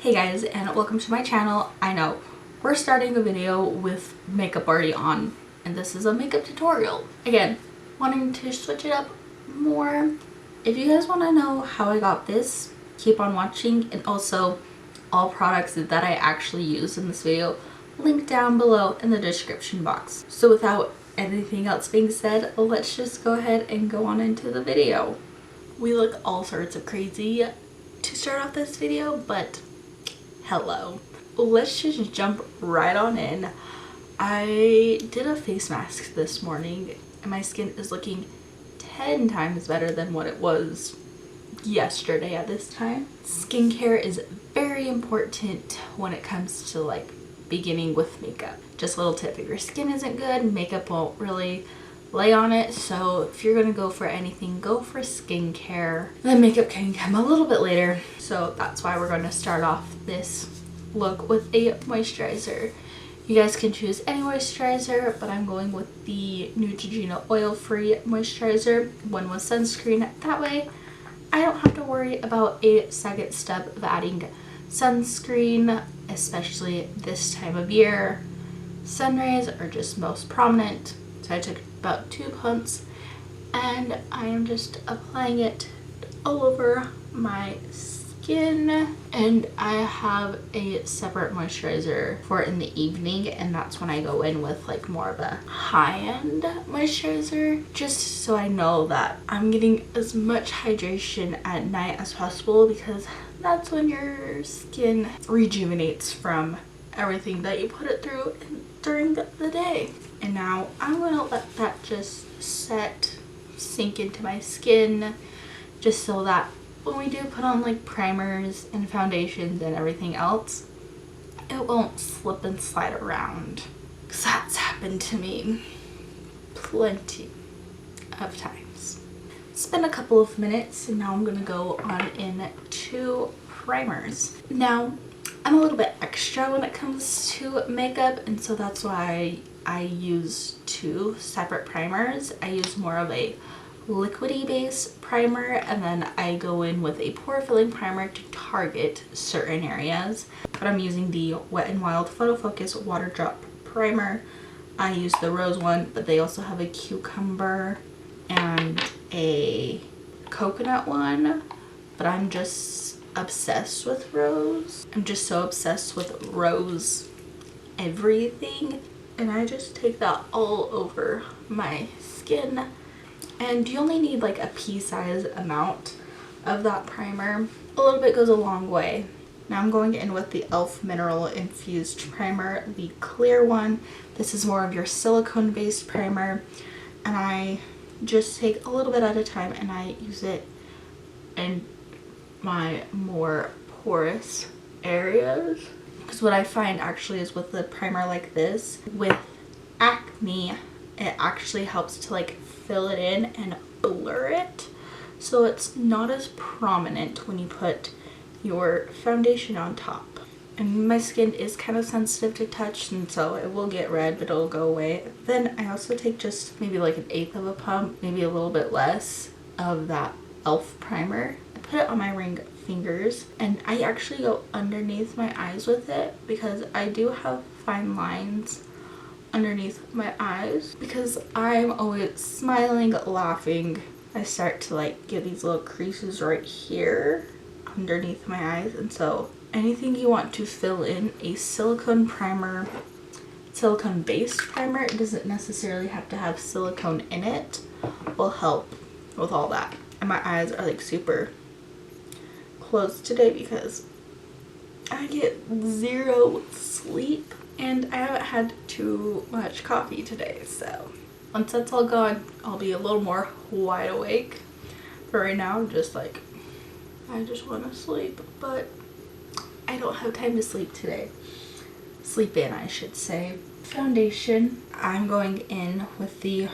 Hey guys, and welcome to my channel. I know we're starting the video with makeup already on, and this is a makeup tutorial. Again, wanting to switch it up more. If you guys want to know how I got this, keep on watching, and also all products that I actually use in this video link down below in the description box. So without anything else being said, let's just go ahead and go on into the video. We look all sorts of crazy to start off this video, but hello. Let's just jump right on in. I did a face mask this morning and my skin is looking 10 times better than what it was yesterday at this time. Skincare is very important when it comes to like beginning with makeup. Just a little tip, if your skin isn't good, makeup won't really lay on it. So if you're gonna go for anything, go for skincare. Then makeup can come a little bit later. So that's why we're gonna start off this look with a moisturizer. You guys can choose any moisturizer, but I'm going with the Neutrogena Oil-Free Moisturizer, one with sunscreen. That way I don't have to worry about a second step of adding sunscreen, especially this time of year. Sun rays are just most prominent. So I took about 2 pumps and I am just applying it all over my skin. And I have a separate moisturizer for in the evening, and that's when I go in with like more of a high-end moisturizer, just so I know that I'm getting as much hydration at night as possible, because that's when your skin rejuvenates from everything that you put it through during the day. And now I'm gonna let that just sink into my skin, just so that when we do put on like primers and foundations and everything else, it won't slip and slide around, because that's happened to me plenty of times. It's been a couple of minutes and now I'm gonna go on into primers. Now I'm a little bit extra when it comes to makeup, and so that's why I use 2 separate primers. I use more of a liquidy base primer, and then I go in with a pore filling primer to target certain areas. But I'm using the Wet n Wild Photo Focus Water Drop Primer. I use the rose one, but they also have a cucumber and a coconut one, but I'm just obsessed with rose. I'm just so obsessed with rose everything, and I just take that all over my skin. And you only need like a pea-size amount of that primer. A little bit goes a long way. Now I'm going in with the e.l.f. Mineral Infused Primer, the clear one. This is more of your silicone-based primer, and I just take a little bit at a time and I use it in my more porous areas. Because what I find actually is with the primer like this, with acne, it actually helps to like fill it in and blur it, so it's not as prominent when you put your foundation on top. And my skin is kind of sensitive to touch, and so it will get red, but it'll go away. Then I also take just maybe like 1/8 of a pump, maybe a little bit less, of that e.l.f. primer. I put it on my ring fingers, and I actually go underneath my eyes with it, because I do have fine lines underneath my eyes. Because I'm always smiling, laughing, I start to like get these little creases right here underneath my eyes. And so anything you want to fill in a silicone primer, silicone based primer, it doesn't necessarily have to have silicone in it, will help with all that. And my eyes are like super closed today because I get 0 sleep. And I haven't had too much coffee today, so once that's all gone, I'll be a little more wide awake. But right now, I'm just like, I just want to sleep, but I don't have time to sleep today. Sleep in, I should say. Foundation, I'm going in with the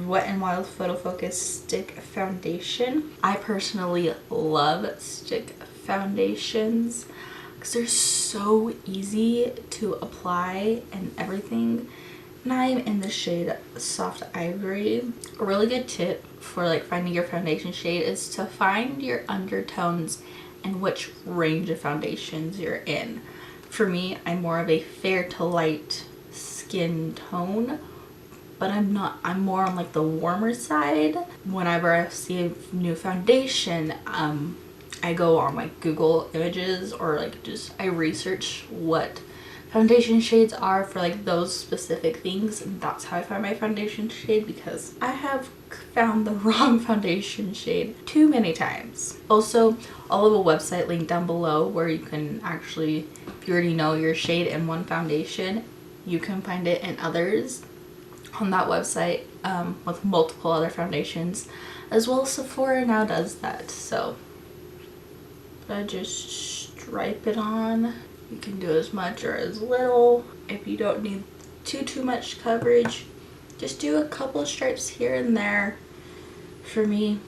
Wet n Wild Photo Focus Stick Foundation. I personally love stick foundations because they're so easy to apply and everything. And I'm in the shade Soft Ivory. A really good tip for like finding your foundation shade is to find your undertones and which range of foundations you're in. For me, I'm more of a fair to light skin tone, but I'm more on like the warmer side. Whenever I see a new foundation, I go on like Google Images, or like just I research what foundation shades are for like those specific things, and that's how I find my foundation shade, because I have found the wrong foundation shade too many times. Also, I'll have a website link down below where you can actually, if you already know your shade in one foundation, you can find it in others on that website, with multiple other foundations, as well as Sephora now does that. So I just stripe it on. You can do as much or as little. If you don't need too much coverage, just do a couple stripes here and there. For me,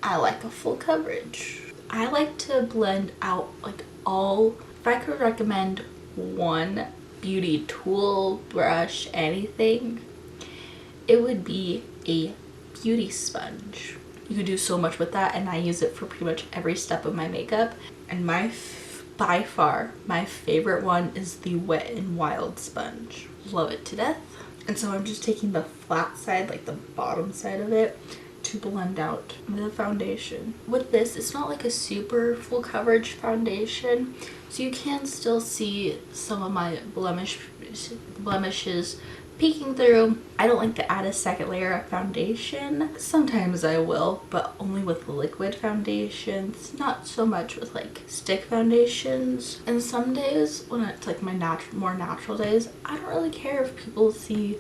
I like a full coverage. I like to blend out like all, if I could recommend one beauty tool, brush, anything, it would be a beauty sponge. You could do so much with that, and I use it for pretty much every step of my makeup. And by far my favorite one is the Wet n Wild sponge. Love it to death. And so I'm just taking the flat side, like the bottom side of it, to blend out the foundation. With this, it's not like a super full coverage foundation, so you can still see some of my blemishes peeking through. I don't like to add a second layer of foundation. Sometimes I will, but only with liquid foundations, not so much with like stick foundations. And some days when it's like my more natural days, I don't really care if people see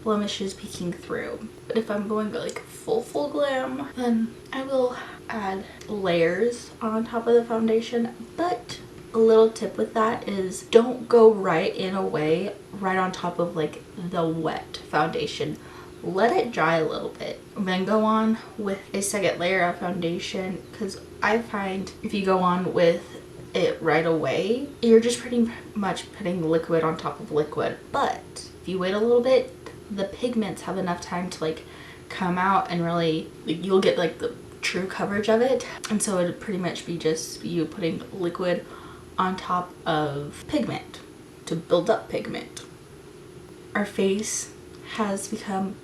blemishes peeking through. But if I'm going to like full glam, then I will add layers on top of the foundation. But a little tip with that is don't go right on top of like the wet foundation. Let it dry a little bit, and then go on with a second layer of foundation, because I find if you go on with it right away, you're just pretty much putting liquid on top of liquid. But if you wait a little bit, the pigments have enough time to like come out, and really you'll get like the true coverage of it. And so it'd pretty much be just you putting liquid on top of pigment to build up pigment. Our face has become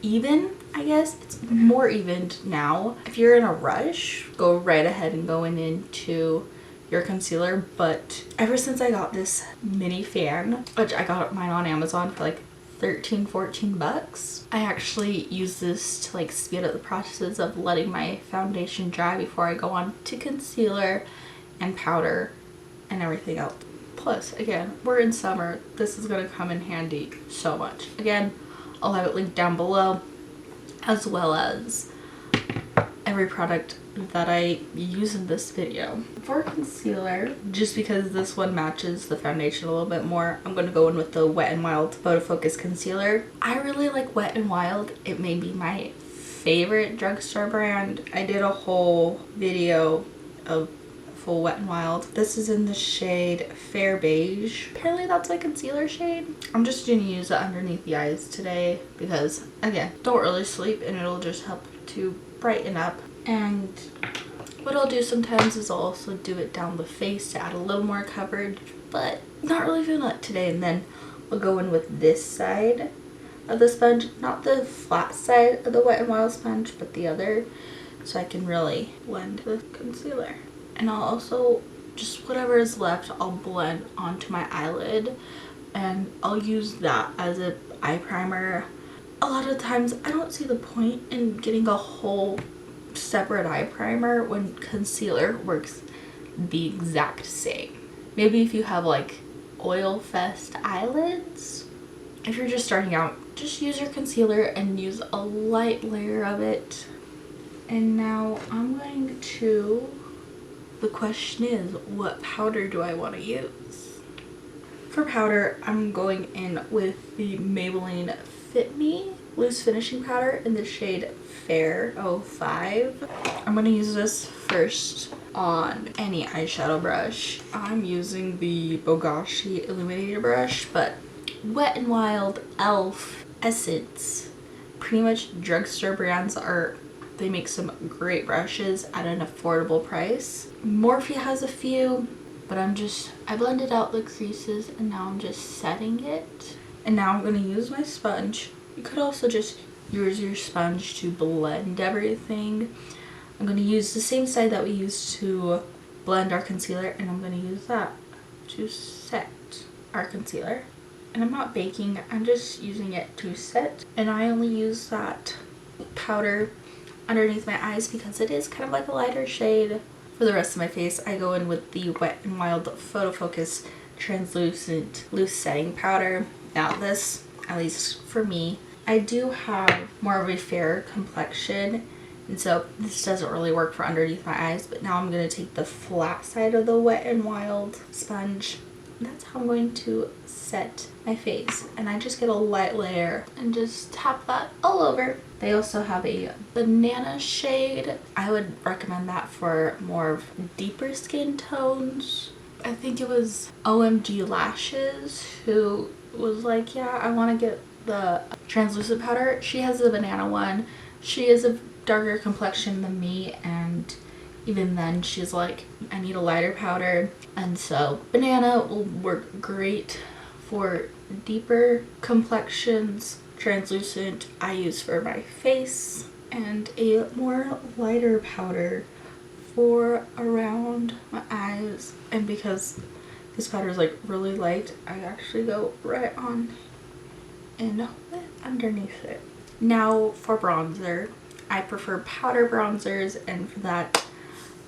even, I guess. It's more evened now. If you're in a rush, go right ahead and going into your concealer. But ever since I got this mini fan, which I got mine on Amazon for like 13-14 bucks, I actually use this to like speed up the process of letting my foundation dry before I go on to concealer and powder and everything else. Plus, again, we're in summer. This is gonna come in handy so much. Again, I'll have it linked down below, as well as every product that I use in this video. For concealer, just because this one matches the foundation a little bit more, I'm gonna go in with the Wet n Wild Photo Focus Concealer. I really like Wet n Wild. It may be my favorite drugstore brand. I did a whole video of full Wet n Wild. This is in the shade Fair Beige. Apparently that's my concealer shade. I'm just gonna use it underneath the eyes today because, again, don't really sleep, and it'll just help to brighten up. And what I'll do sometimes is I'll also do it down the face to add a little more coverage, but not really feeling it today. And then I'll go in with this side of the sponge, not the flat side of the Wet n Wild sponge, but the other, so I can really blend the concealer. And I'll also, just whatever is left, I'll blend onto my eyelid, and I'll use that as an eye primer. A lot of times I don't see the point in getting a whole separate eye primer when concealer works the exact same. Maybe if you have like oil fest eyelids, if you're just starting out, just use your concealer and use a light layer of it. And now I'm going to, the question is, what powder do I want to use? For powder, I'm going in with the Maybelline Fit Me Loose Finishing Powder in the shade Fair 05. I'm going to use this first on any eyeshadow brush. I'm using the Bogashi Illuminator brush, but Wet n Wild, e.l.f, Essence, pretty much drugstore brands are they make some great brushes at an affordable price. Morphe has a few, but I blended out the creases and now I'm just setting it. And now I'm going to use my sponge. You could also just use your sponge to blend everything. I'm going to use the same side that we used to blend our concealer, and I'm going to use that to set our concealer. And I'm not baking, I'm just using it to set. And I only use that powder underneath my eyes because it is kind of like a lighter shade. For the rest of my face, I go in with the Wet n Wild Photo Focus Translucent Loose Setting Powder. Now this, at least for me, I do have more of a fair complexion, and so this doesn't really work for underneath my eyes, but now I'm going to take the flat side of the Wet n Wild sponge. That's how I'm going to set my face, and I just get a light layer and just tap that all over. They also have a banana shade. I would recommend that for more deeper skin tones. I think it was OMG Lashes who was like, yeah, I want to get the translucent powder. She has the banana one. She is a darker complexion than me, and even then she's like, I need a lighter powder. And so banana will work great for deeper complexions. Translucent I use for my face, and a more lighter powder for around my eyes. And because this powder is like really light, I actually go right on and underneath it. Now for bronzer, I prefer powder bronzers, and for that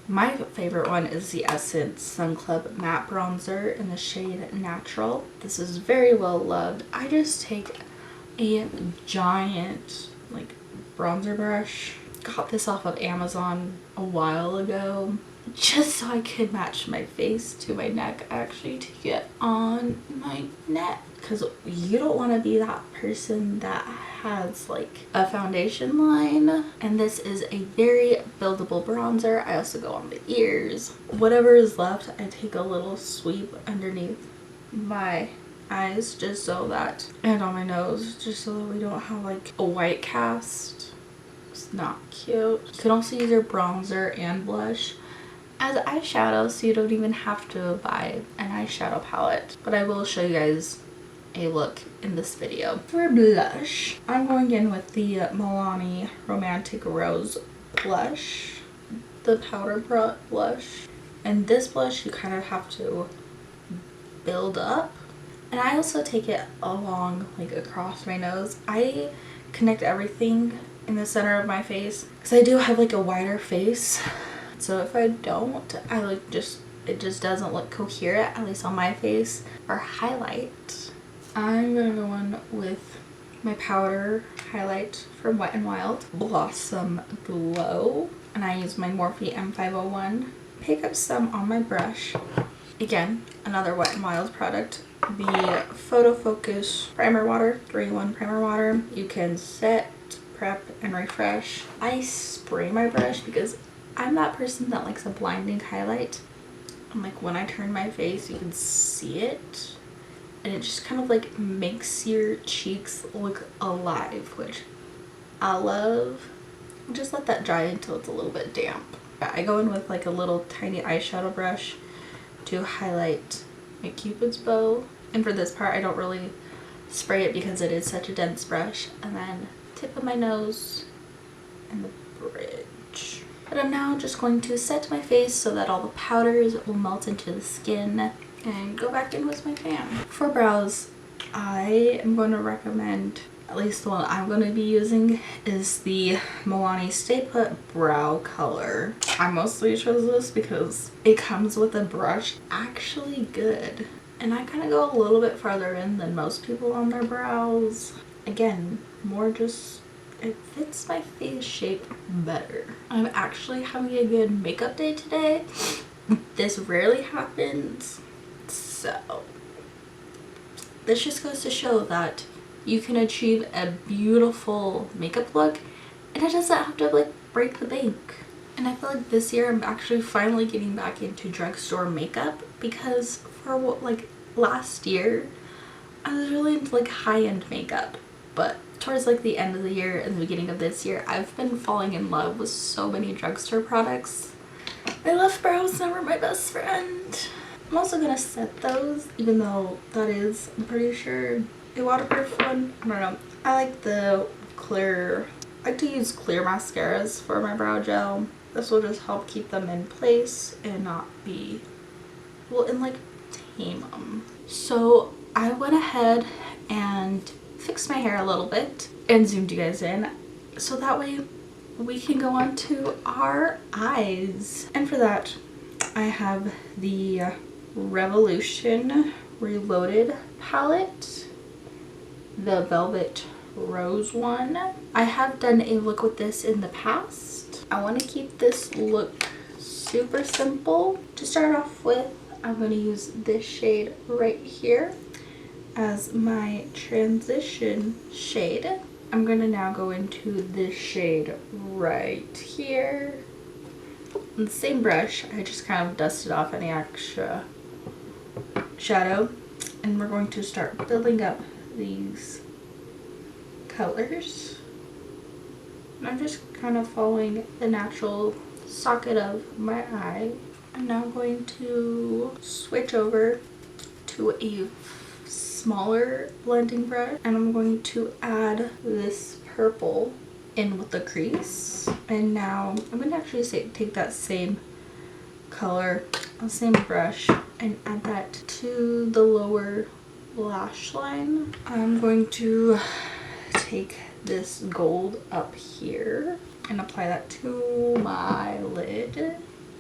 my favorite one is the Essence Sun Club Matte Bronzer in the shade Natural. This is very well loved. I just take a giant like bronzer brush. Got this off of Amazon a while ago just so I could match my face to my neck. I actually take it on my neck because you don't want to be that person that has like a foundation line. And this is a very buildable bronzer. I also go on the ears. Whatever is left, I take a little sweep underneath my eyes just so that, and on my nose, just so that we don't have like a white cast. It's not cute. You can also use your bronzer and blush as eyeshadow, so you don't even have to buy an eyeshadow palette. But I will show you guys a look in this video. For blush, I'm going in with the Milani Romantic Rose blush, the powder blush. And this blush you kind of have to build up. And I also take it along like across my nose. I connect everything in the center of my face because I do have like a wider face. So if I don't, I like it just doesn't look coherent, at least on my face. For highlight, I'm gonna go in with my powder highlight from Wet n Wild, Blossom Glow, and I use my Morphe M501. Pick up some on my brush. Again, another Wet n Wild product, the Photo Focus Primer Water, 3-in-1 Primer Water. You can set, prep, and refresh. I spray my brush because I'm that person that likes a blinding highlight. And like when I turn my face, you can see it. And it just kind of like makes your cheeks look alive, which I love. Just let that dry until it's a little bit damp. I go in with like a little tiny eyeshadow brush to highlight my Cupid's bow. And for this part, I don't really spray it because it is such a dense brush. And then tip of my nose and the bridge. But I'm now just going to set my face so that all the powders will melt into the skin and go back in with my fan. For brows, I am going to recommend, at least the one I'm going to be using, is the Milani Stay Put Brow Color. I mostly chose this because it comes with a brush actually good. And I kind of go a little bit farther in than most people on their brows. Again, more just, it fits my face shape better. I'm actually having a good makeup day today. This rarely happens. So this just goes to show that you can achieve a beautiful makeup look and it doesn't have to like break the bank. And I feel like this year I'm actually finally getting back into drugstore makeup, because for what, like last year I was really into like high-end makeup, but towards like the end of the year and the beginning of this year, I've been falling in love with so many drugstore products. My left brow is never my best friend. I'm also gonna set those, even though that is, I'm pretty sure, a waterproof one. I don't know. I like the clear, I like to use clear mascaras for my brow gel. This will just help keep them in place and not be, well, and like tame them. So I went ahead and fixed my hair a little bit and zoomed you guys in so that way we can go on to our eyes. And for that, I have the Revolution Reloaded palette, the Velvet Rose one. I have done a look with this in the past. I want to keep this look super simple. To start off with, I'm going to use this shade right here as my transition shade. I'm going to now go into this shade right here. And the same brush, I just kind of dusted off any extra shadow. And we're going to start building up these colors. And I'm just kind of following the natural socket of my eye. I'm now going to switch over to a smaller blending brush and I'm going to add this purple in with the crease. And now I'm going to actually take that same color, the same brush, and add that to the lower lash line. I'm going to take this gold up here and apply that to my lid.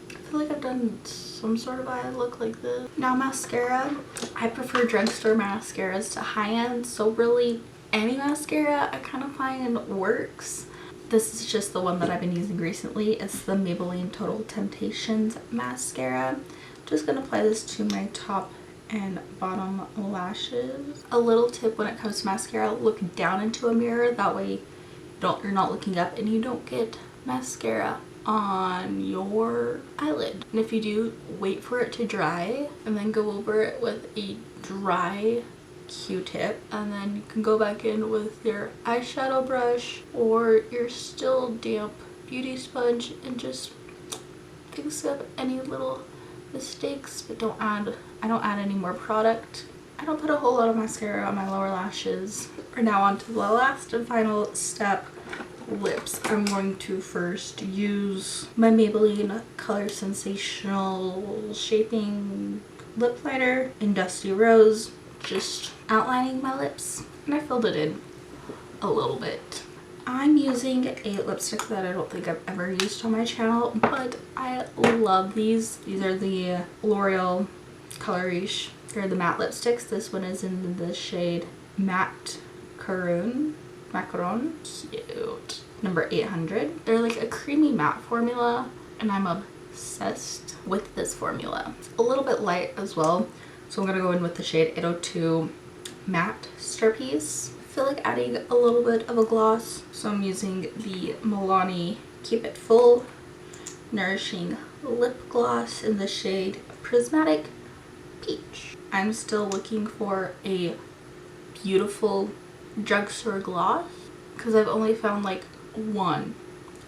I feel like I've done some sort of eye look like this. Now mascara, I prefer drugstore mascaras to high-end, so really any mascara I kind of find works. This is just the one that I've been using recently. It's the Maybelline Total Temptations mascara. I'm just gonna apply this to my top and bottom lashes. A little tip when it comes to mascara, look down into a mirror, that way you're not looking up and you don't get mascara on your eyelid. And if you do, wait for it to dry and then go over it with a dry Q-tip, and then you can go back in with your eyeshadow brush or your still damp beauty sponge and just fix up any little mistakes, but I don't add any more product. I don't put a whole lot of mascara on my lower lashes. We're now on to the last and final step, lips. I'm going to first use my Maybelline Color Sensational Shaping Lip Liner in Dusty Rose, just outlining my lips, and I filled it in a little bit. I'm using a lipstick that I don't think I've ever used on my channel, but I love these. These are the L'Oreal Color Riche. They're the matte lipsticks. This one is in the shade Matte Macaron. Cute. Number 800. They're like a creamy matte formula, and I'm obsessed with this formula. It's a little bit light as well, so I'm gonna go in with the shade 802 Matte Starpiece. I feel like adding a little bit of a gloss, so I'm using the Milani Keep It Full Nourishing Lip Gloss in the shade Prismatic Peach. I'm still looking for a beautiful drugstore gloss because I've only found like one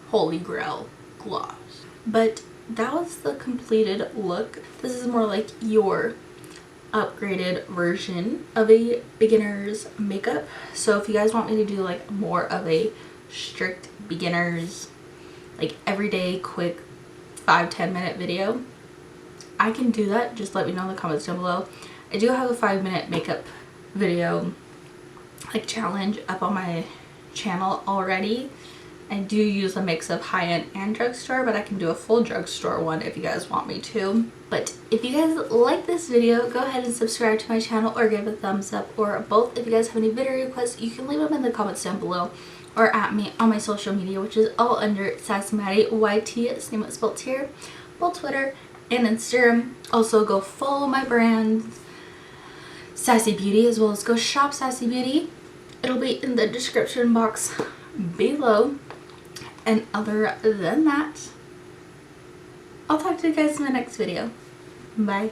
holy grail gloss. But that was the completed look. This is more like your upgraded version of a beginner's makeup. So if you guys want me to do like more of a strict beginner's, like everyday quick 5-10 minute video, I can do that. Just let me know in the comments down below. I do have a 5-minute makeup video like challenge up on my channel already. I do use a mix of high-end and drugstore, but I can do a full drugstore one if you guys want me to. But if you guys like this video, go ahead and subscribe to my channel or give it a thumbs up, or both. If you guys have any video requests, you can leave them in the comments down below or at me on my social media, which is all under Sassy Maddie YT, it's name spelled here, both Twitter and Instagram. Also go follow my brand Sassy Beauty, as well as go shop Sassy Beauty. It'll be in the description box below. And other than that, I'll talk to you guys in the next video. Bye.